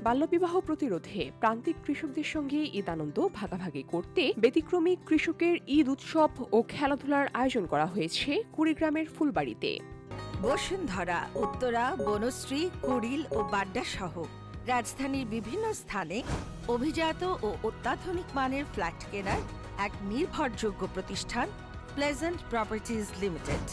বাল্যবিবাহ প্রতিরোধে প্রান্তিক কৃষকদের সঙ্গে ঈদ আনন্দ ভাগাভাগি করতে ব্যতিক্রমী কৃষকের ঈদ উৎসব ও খেলাধুলার আয়োজন করা হয়েছে কুড়িগ্রামের ফুলবাড়িতে। বসুন্ধরা, উত্তরা, বনশ্রী, কুড়িল ও বাড্ডা সহ রাজধানীর বিভিন্ন স্থানে অভিজাত ও অত্যাধুনিক মানের ফ্ল্যাট কেনার এক নির্ভরযোগ্য প্রতিষ্ঠান প্লেজেন্ট প্রপার্টিজ লিমিটেড।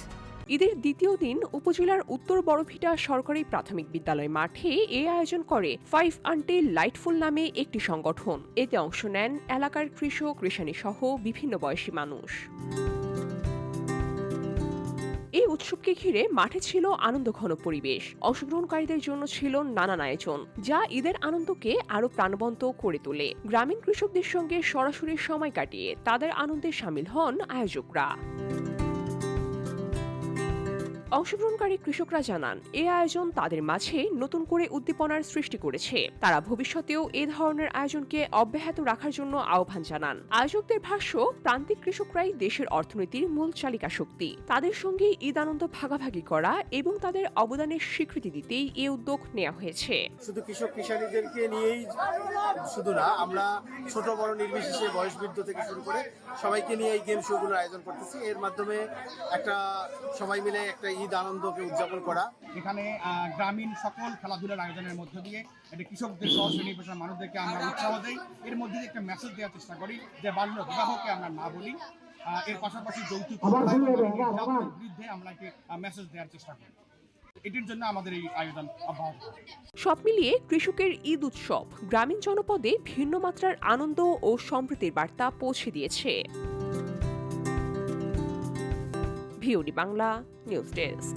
ঈদের দ্বিতীয় দিন উপজেলার উত্তর বড়ভিটা সরকারি প্রাথমিক বিদ্যালয় মাঠে এ আয়োজন করে 5 আন্টি লাইটফুল নামে একটি সংগঠন। এতে অংশ নেন এলাকার কৃষক, কৃষানী সহ বিভিন্ন বয়সী মানুষ। এই উৎসবকে ঘিরে মাঠে ছিল আনন্দঘন পরিবেশ। অংশগ্রহণকারীদের জন্য ছিল নানান আয়োজন, যা ঈদের আনন্দকে আরো প্রাণবন্ত করে তোলে। গ্রামীণ কৃষকদের সঙ্গে সরাসরি সময় কাটিয়ে তাদের আনন্দে শামিল হন আয়োজকরা। অংশগ্রহণকারী কৃষকরা জানান, এই আয়োজন তাদের মাঝে নতুন করে উদ্দীপনার সৃষ্টি করেছে। তারা ভবিষ্যতেও এ ধরনের আয়োজনকে অব্যাহত রাখার জন্য আহ্বান জানান। আয়োজকদের ভাষ্য, প্রান্তিক কৃষকরাই দেশের অর্থনীতির মূল চালিকা শক্তি। তাদের সঙ্গে ঈদ আনন্দ ভাগাভাগি করা এবং তাদের অবদানের স্বীকৃতি দিতেই এই উদ্যোগ নেওয়া হয়েছে। শুধু কৃষক কৃষানীদেরকে নিয়েই শুধু না, আমরা ছোট বড় নির্বিশেষে বয়সবৃদ্ধ থেকে শুরু করে সবাইকে নিয়ে এই গেম শোগুলোর আয়োজন করতেছি। এর মাধ্যমে একটা সবাই মিলে একটা ঈদ আনন্দকে উদযাপন করা। এখানে গ্রামীণ সকল খেলাধুলার আয়োজনের মধ্য দিয়ে এটা কৃষকদের সহ শ্রেণী পেশার মানুষদেরকে আমরা উৎসাহ দেই। এর মধ্যে দিয়ে একটা মেসেজ দেওয়ার চেষ্টা করি যে বাল্য বিবাহকে আমরা না বলি। এর পাশাপাশি যৌতুক বিরুদ্ধে আমরা একটি মেসেজ দেওয়ার চেষ্টা করি। এটির জন্য আমাদের এই আয়োজন অব্যাহত। সব মিলিয়ে কৃষকের ঈদ উৎসব গ্রামীণ জনপদে ভিন্ন মাত্রার আনন্দ ও সম্প্রীতির বার্তা পৌঁছে দিয়েছে। VOD Bangla news desk.